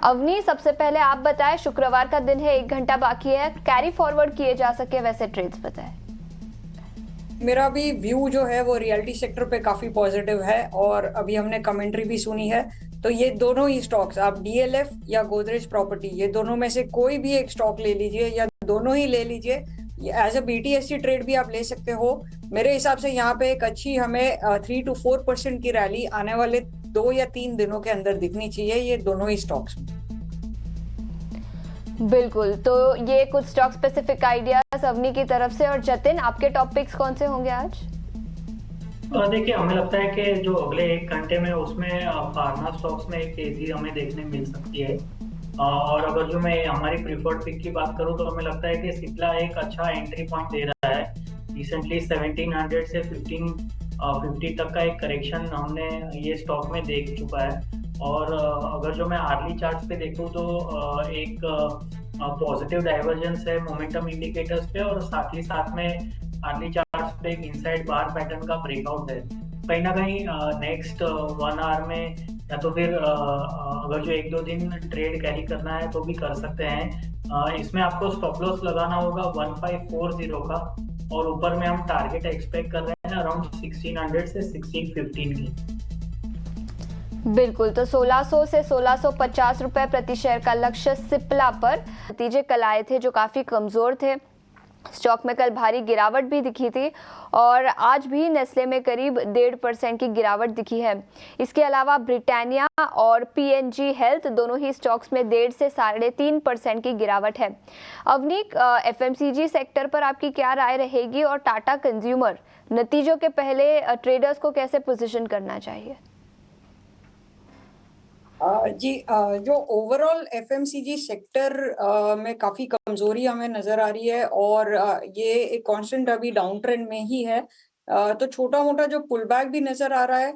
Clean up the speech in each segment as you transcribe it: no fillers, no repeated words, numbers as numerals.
अवनी, सबसे पहले आप बताएं, शुक्रवार का दिन है, 1 घंटा बाकी है, कैरी फॉरवर्ड किए जा सके वैसे ट्रेड्स बताएं। मेरा भी व्यू जो है वो रियलिटी सेक्टर पे काफी पॉजिटिव है और अभी हमने कमेंट्री भी सुनी है। तो ये दोनों ही स्टॉक्स, आप डीएलएफ या गोदरेज प्रॉपर्टी, ये दोनों में से कोई भी एक स्टॉक ले लीजिए या दोनों ही ले लीजिए। एज अ बीटीएससी ट्रेड भी आप ले सकते हो। मेरे हिसाब से यहाँ पे एक अच्छी हमें 3 to 4% की रैली आने वाले 2 या 3 दिनों के अंदर दिखनी चाहिए, ये दोनों ही स्टॉक्स में। बिल्कुल, तो ये कुछ स्टॉक स्पेसिफिक आइडियाज अवनी की तरफ से। और जतिन, आपके टॉपिक्स कौन से होंगे आज? देखिए, हमें लगता है कि जो अगले 1 घंटे में उसमें फार्मा स्टॉक्स में एक तेजी हमें देखने मिल सकती है। और अगर जो मैं हमारी प्रीफर्ड पिक की बात करूं तो हमें लगता है कि सिप्ला एक अच्छा एंट्री पॉइंट दे रहा है। रिसेंटली 1700 से 1550 तक का एक करेक्शन हमने ये स्टॉक में देख चुका है। और अगर जो मैं आर्ली चार्ट्स पे देखूं तो एक पॉजिटिव डाइवर्जेंस है मोमेंटम इंडिकेटर्स पे, और साथ ही साथ में अर्ली चार्ट्स पे एक इनसाइड बार पैटर्न का ब्रेकआउट है। कहीं ना कहीं नेक्स्ट 1 आवर में या तो फिर अगर जो 1-2 दिन ट्रेड कैरी करना है तो भी कर सकते हैं। इसमें आपको स्टॉप लॉस लगाना होगा 1540 का, और ऊपर में हम टारगेट एक्सपेक्ट कर रहे हैं अराउंड 1600 से 1615 की। बिल्कुल, तो 1600 से 1650 रुपए प्रति शेयर का लक्ष्य सिप्ला पर। नतीजे कल आए थे जो काफी कमजोर थे। स्टॉक में कल भारी गिरावट भी दिखी थी और आज भी नेस्ले में करीब 1.5% की गिरावट दिखी है। इसके अलावा ब्रिटानिया और पीएनजी हेल्थ दोनों ही स्टॉक्स में 1.5 से 3.5% की गिरावट है। अवनीक, एफएमसीजी सेक्टर पर आपकी क्या राय रहेगी और टाटा कंज्यूमर नतीजों के पहले ट्रेडर्स को कैसे पोजीशन करना चाहिए? जी, जो ओवरऑल एफएमसीजी सेक्टर में काफी कमजोरी हमें नजर आ रही है और ये एक कांस्टेंट अभी डाउन ट्रेंड में ही है। तो छोटा मोटा जो पुल बैक भी नजर आ रहा है,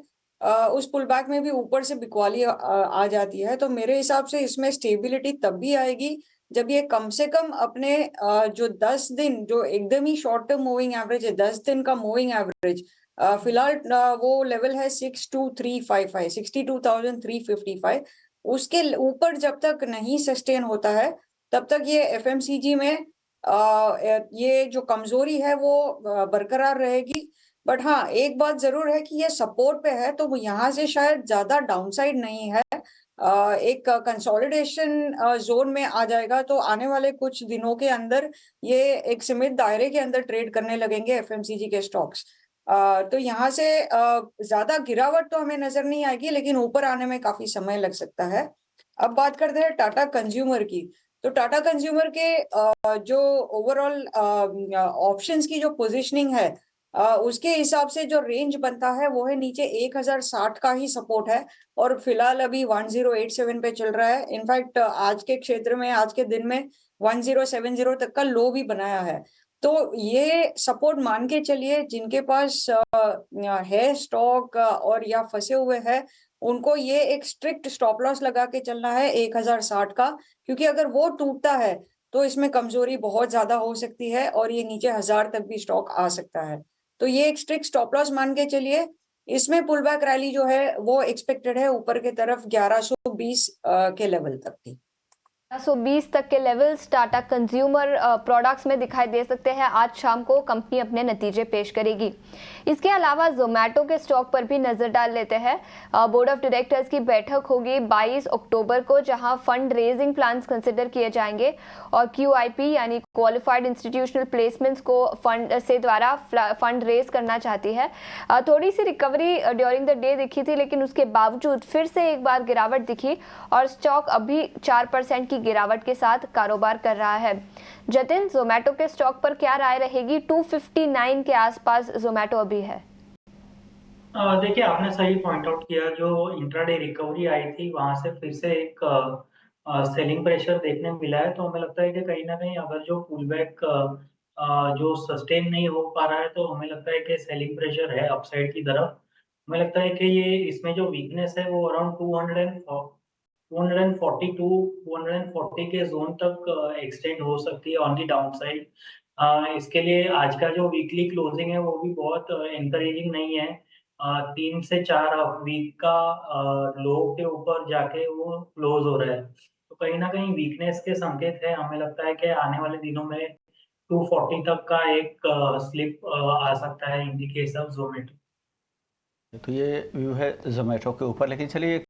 उस पुल बैक में भी ऊपर से बिकवाली आ जाती है। तो मेरे हिसाब से इसमें स्टेबिलिटी तब भी आएगी जब ये कम से कम अपने जो 10 दिन, जो एकदम ही शॉर्ट टर्म मूविंग एवरेज है, 10 दिन का मूविंग एवरेज, फिलहाल वो लेवल है 62,355, 62,355। उसके ऊपर जब तक नहीं सस्टेन होता है तब तक ये एफएमसीजी में ये जो कमजोरी है वो बरकरार रहेगी। बट हाँ, एक बात जरूर है कि ये सपोर्ट पे है, तो यहाँ से शायद ज्यादा डाउनसाइड नहीं है। एक कंसोलिडेशन जोन में आ जाएगा, तो आने वाले कुछ दिनों के अंदर ये एक सीमित दायरे के अंदर ट्रेड करने लगेंगे एफएमसीजी के स्टॉक्स। तो यहाँ से ज्यादा गिरावट तो हमें नजर नहीं आएगी, लेकिन ऊपर आने में काफी समय लग सकता है। अब बात करते हैं टाटा कंज्यूमर की। तो टाटा कंज्यूमर के जो ओवरऑल ऑप्शंस की जो पोजीशनिंग है, उसके हिसाब से जो रेंज बनता है वो है नीचे 1060 का ही सपोर्ट है, और फिलहाल अभी 1087 पे चल रहा है। इनफैक्ट आज के क्षेत्र में, आज के दिन में 1070 तक का लो भी बनाया है। तो ये सपोर्ट मान के चलिए, जिनके पास है स्टॉक और या फंसे हुए हैं, उनको ये एक स्ट्रिक्ट स्टॉप लॉस लगा के चलना है 1060 का, क्योंकि अगर वो टूटता है तो इसमें कमजोरी बहुत ज्यादा हो सकती है और ये नीचे 1000 तक भी स्टॉक आ सकता है। तो ये एक स्ट्रिक्ट स्टॉप लॉस मान के चलिए। इसमें पुल बैक रैली जो है वो एक्सपेक्टेड है ऊपर के तरफ 1120 के लेवल तक की। 1120 तक के लेवल्स टाटा कंज्यूमर प्रोडक्ट्स में दिखाई दे सकते हैं। आज शाम को कंपनी अपने नतीजे पेश करेगी। इसके अलावा जोमैटो के स्टॉक पर भी नजर डाल लेते हैं। बोर्ड ऑफ डायरेक्टर्स की बैठक होगी 22 अक्टूबर को, जहां फंड रेजिंग प्लान्स कंसिडर किए जाएंगे और क्यूआईपी यानी क्वालिफाइड इंस्टीट्यूशनल प्लेसमेंट्स को फंड से द्वारा फंड रेज करना चाहती है। थोड़ी सी रिकवरी ड्यूरिंग द डे दिखी थी, लेकिन उसके बावजूद फिर से एक बार गिरावट दिखी और स्टॉक अभी 4% की गिरावट के साथ कारोबार कर रहा है। जतिन, जोमैटो के स्टॉक पर क्या राय रहेगी? 259 के आसपास जोमैटो अभी है। देखिए, आपने सही पॉइंट आउट किया। जो इंट्राडे रिकवरी आई थी वहां से फिर से एक सेलिंग प्रेशर देखने को मिला है। तो हमें लगता है कि कहीं ना कहीं अगर जो पुल बैक जो सस्टेन नहीं हो पा रहा है तो हमें लगता है कि सेलिंग प्रेशर है अपसाइड की तरफ। हमें लगता है कि ये इसमें जो वीकनेस है वो अराउंड 242 240 के जोन तक एक्सटेंड हो सकती है ऑन दी डाउन साइड। इसके लिए आज का जो वीकली क्लोजिंग है वो भी बहुत एनकरेजिंग नहीं है। 3 से 4 वीक का लो के ऊपर जाके वो क्लोज हो रहा है। तो कहीं न कहीं वीकनेस के संकेत है। हमें लगता है कि आने वाले दिनों में 240 तक का एक स्लिप आ सकता है in the case of Zomato. तो ये व्यू है ज़ोमैटो के ऊपर, लेकिन चलिए